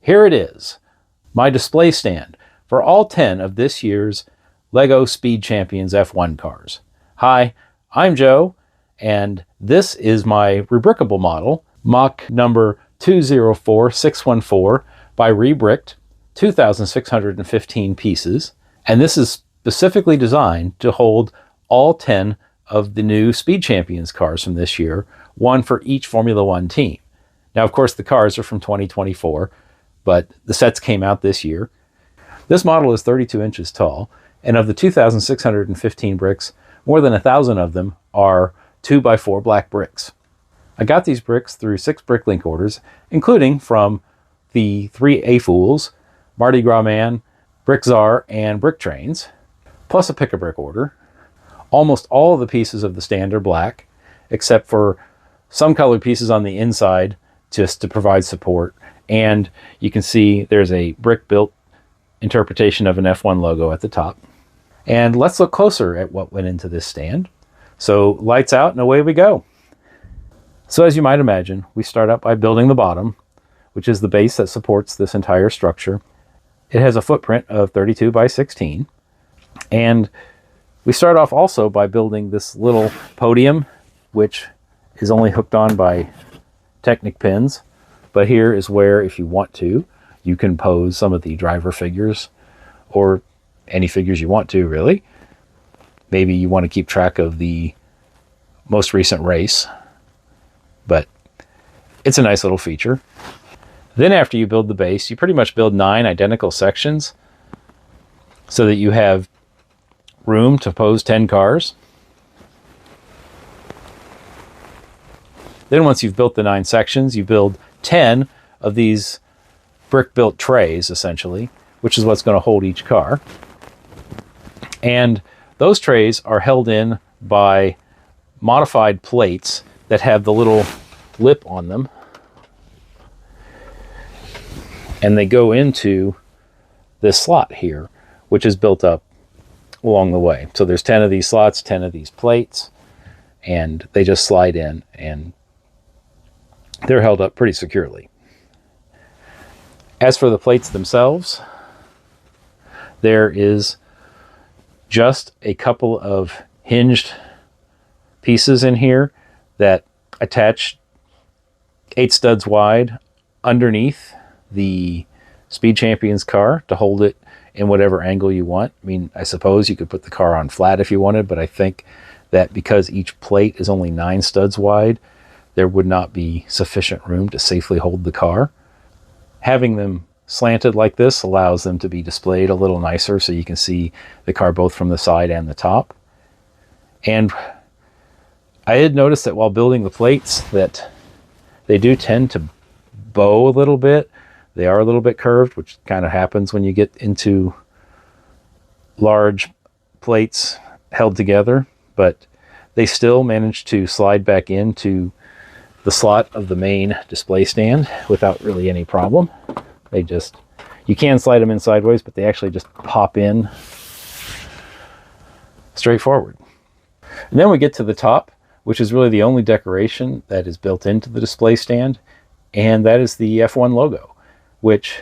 Here it is, my display stand for all 10 of this year's LEGO Speed Champions F1 cars. Hi, I'm Joe, and this is my Rebrickable model, Mach number 204614 by Rebricked, 2,615 pieces, and this is specifically designed to hold all 10 of the new Speed Champions cars from this year, one for each Formula One team. Now, of course, the cars are from 2024, but the sets came out this year. This model is 32 inches tall, and of the 2,615 bricks, more than 1,000 of them are 2x4 black bricks. I got these bricks through 6 Bricklink orders, including from the 3 A-Fools, Mardi Gras Man, Brick Czar, and Brick Trains, plus a Pick-a-Brick order. Almost all of the pieces of the stand are black, except for some colored pieces on the inside just to provide support. And you can see there's a brick-built interpretation of an F1 logo at the top. And let's look closer at what went into this stand. So lights out and away we go. So as you might imagine, we start out by building the bottom, which is the base that supports this entire structure. It has a footprint of 32 by 16. And we start off also by building this little podium, which is only hooked on by Technic pins. But here is where, if you want to, you can pose some of the driver figures, or any figures you want to, really. Maybe you want to keep track of the most recent race, but it's a nice little feature. Then after you build the base, you pretty much build 9 identical sections so that you have room to pose 10 cars. Then once you've built the 9 sections, you build 10 of these brick-built trays, essentially, which is what's going to hold each car. And those trays are held in by modified plates that have the little lip on them. And they go into this slot here, which is built up along the way. So there's 10 of these slots, 10 of these plates, and they just slide in, and they're held up pretty securely. As for the plates themselves, there is just a couple of hinged pieces in here that attach 8 studs wide underneath the Speed Champions car to hold it in whatever angle you want. I mean, I suppose you could put the car on flat if you wanted, but I think that because each plate is only 9 studs wide, there would not be sufficient room to safely hold the car. Having them slanted like this allows them to be displayed a little nicer, so you can see the car both from the side and the top. And I had noticed that while building the plates that they do tend to bow a little bit. They are a little bit curved, which kind of happens when you get into large plates held together, but they still manage to slide back into the slot of the main display stand without really any problem. They just, you can slide them in sideways, but they actually just pop in straightforward. And then we get to the top, which is really the only decoration that is built into the display stand, and that is the F1 logo, which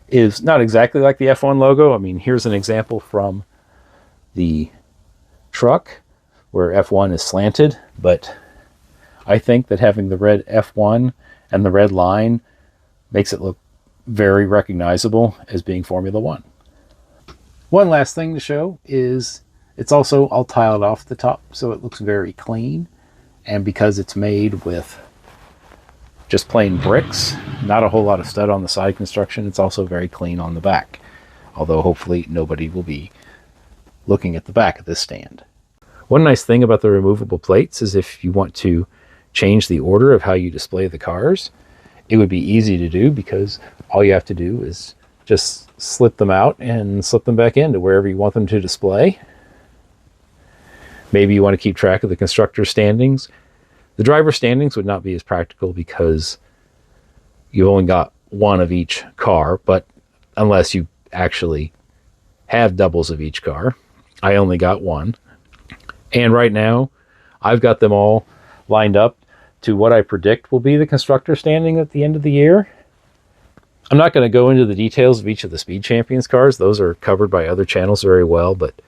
is not exactly like the F1 logo. I mean, here's an example from the truck where F1 is slanted, but I think that having the red F1 and the red line makes it look very recognizable as being Formula One. One last thing to show is it's also all tiled off the top, so it looks very clean. And because it's made with just plain bricks, not a whole lot of stud on the side construction, it's also very clean on the back. Although hopefully nobody will be looking at the back of this stand. One nice thing about the removable plates is if you want to change the order of how you display the cars, it would be easy to do because all you have to do is just slip them out and slip them back into wherever you want them to display. Maybe you want to keep track of the constructor standings. The driver standings would not be as practical because you only got one of each car, but unless you actually have doubles of each car. I only got one. And right now, I've got them all lined up to what I predict will be the constructor standing at the end of the year. I'm not going to go into the details of each of the Speed Champions cars. Those are covered by other channels very well, but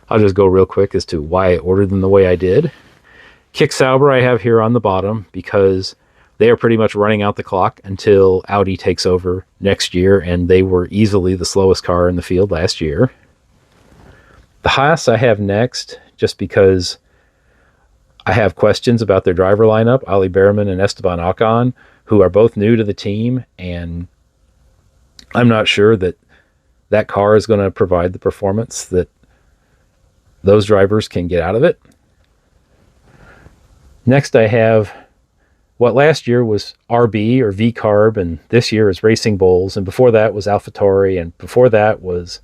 I'll just go real quick as to why I ordered them the way I did. Kick Sauber I have here on the bottom because they are pretty much running out the clock until Audi takes over next year, and they were easily the slowest car in the field last year. The Haas I have next just because I have questions about their driver lineup, Ali Behrman and Esteban Ocon, who are both new to the team, and I'm not sure that that car is going to provide the performance that those drivers can get out of it. Next, I have what last year was RB or V-Carb, and this year is Racing Bulls, and before that was AlphaTauri, and before that was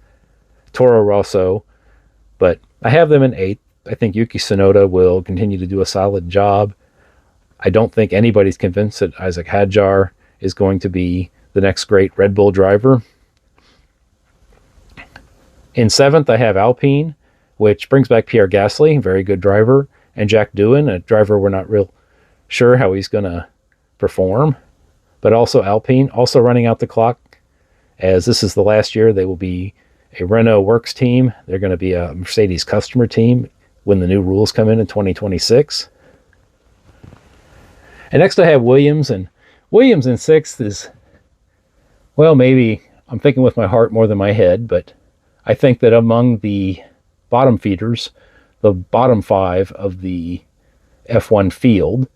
Toro Rosso. But I have them in 8th. I think Yuki Tsunoda will continue to do a solid job. I don't think anybody's convinced that Isaac Hadjar is going to be the next great Red Bull driver. In 7th, I have Alpine, which brings back Pierre Gasly, very good driver, and Jack Doohan, a driver we're not real sure how he's going to perform. But also Alpine, also running out the clock, as this is the last year they will be a Renault Works team. They're going to be a Mercedes customer team when the new rules come in 2026. And next I have Williams, and Williams in 6th is, well, maybe I'm thinking with my heart more than my head, but I think that among the bottom feeders, the bottom 5 of the F1 field,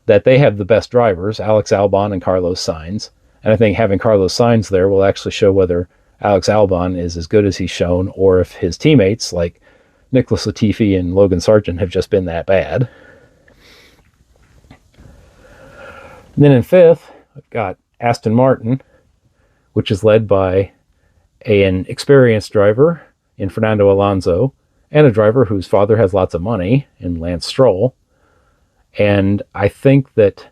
that they have the best drivers, Alex Albon and Carlos Sainz. And I think having Carlos Sainz there will actually show whether Alex Albon is as good as he's shown, or if his teammates like Nicholas Latifi and Logan Sargent have just been that bad. And then in 5th, I've got Aston Martin, which is led by an experienced driver in Fernando Alonso, and a driver whose father has lots of money in Lance Stroll. And I think that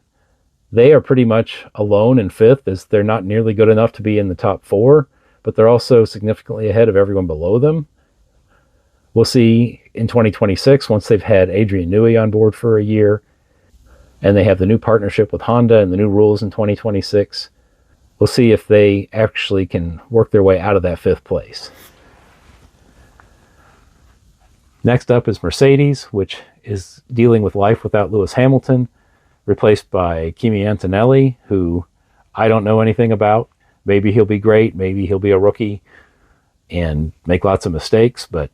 they are pretty much alone in 5th, as they're not nearly good enough to be in the top 4, but they're also significantly ahead of everyone below them. We'll see in 2026, once they've had Adrian Newey on board for a year, and they have the new partnership with Honda and the new rules in 2026, we'll see if they actually can work their way out of that 5th place. Next up is Mercedes, which is dealing with life without Lewis Hamilton, replaced by Kimi Antonelli, who I don't know anything about. Maybe he'll be great, maybe he'll be a rookie and make lots of mistakes, but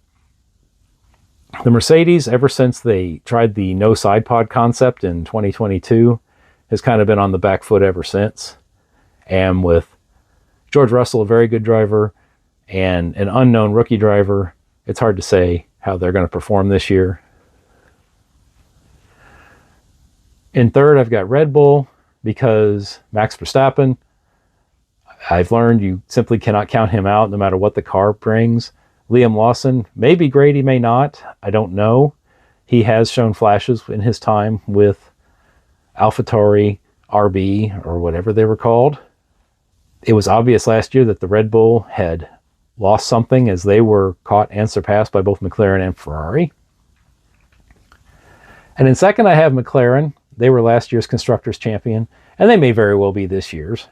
the Mercedes, ever since they tried the no side pod concept in 2022, has kind of been on the back foot ever since. And with George Russell, a very good driver, and an unknown rookie driver, it's hard to say how they're going to perform this year. In 3rd, I've got Red Bull, because Max Verstappen, I've learned you simply cannot count him out no matter what the car brings. Liam Lawson may be great, he may not. I don't know. He has shown flashes in his time with AlphaTauri, RB, or whatever they were called. It was obvious last year that the Red Bull had lost something, as they were caught and surpassed by both McLaren and Ferrari. And in 2nd, I have McLaren. They were last year's Constructors champion, and they may very well be this year's.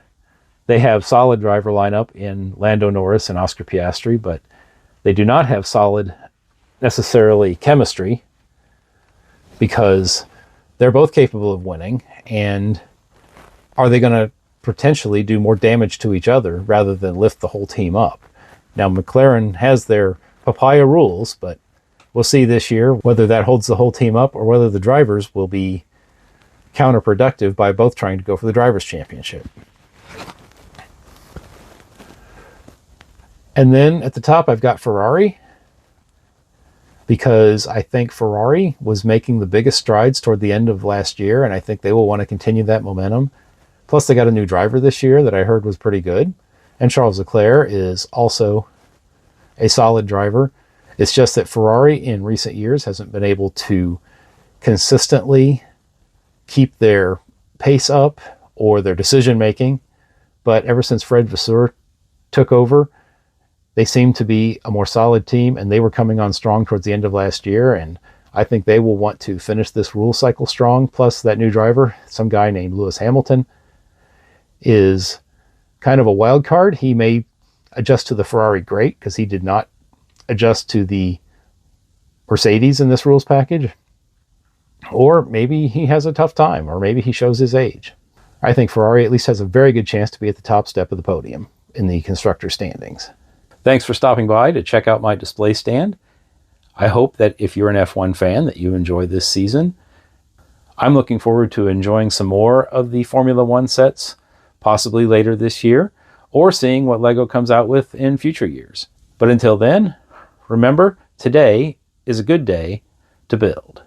They have solid driver lineup in Lando Norris and Oscar Piastri, but they do not have solid, necessarily, chemistry, because they're both capable of winning, and are they going to potentially do more damage to each other rather than lift the whole team up? Now, McLaren has their papaya rules, but we'll see this year whether that holds the whole team up or whether the drivers will be counterproductive by both trying to go for the Drivers' Championship. And then at the top, I've got Ferrari, because I think Ferrari was making the biggest strides toward the end of last year, and I think they will want to continue that momentum. Plus, they got a new driver this year that I heard was pretty good. And Charles Leclerc is also a solid driver. It's just that Ferrari in recent years hasn't been able to consistently keep their pace up or their decision making. But ever since Fred Vasseur took over, they seem to be a more solid team, and they were coming on strong towards the end of last year, and I think they will want to finish this rule cycle strong. Plus, that new driver, some guy named Lewis Hamilton, is kind of a wild card. He may adjust to the Ferrari great because he did not adjust to the Mercedes in this rules package. Or maybe he has a tough time, or maybe he shows his age. I think Ferrari at least has a very good chance to be at the top step of the podium in the constructor standings. Thanks for stopping by to check out my display stand. I hope that if you're an F1 fan that you enjoy this season. I'm looking forward to enjoying some more of the Formula One sets, possibly later this year, or seeing what LEGO comes out with in future years. But until then, remember, today is a good day to build.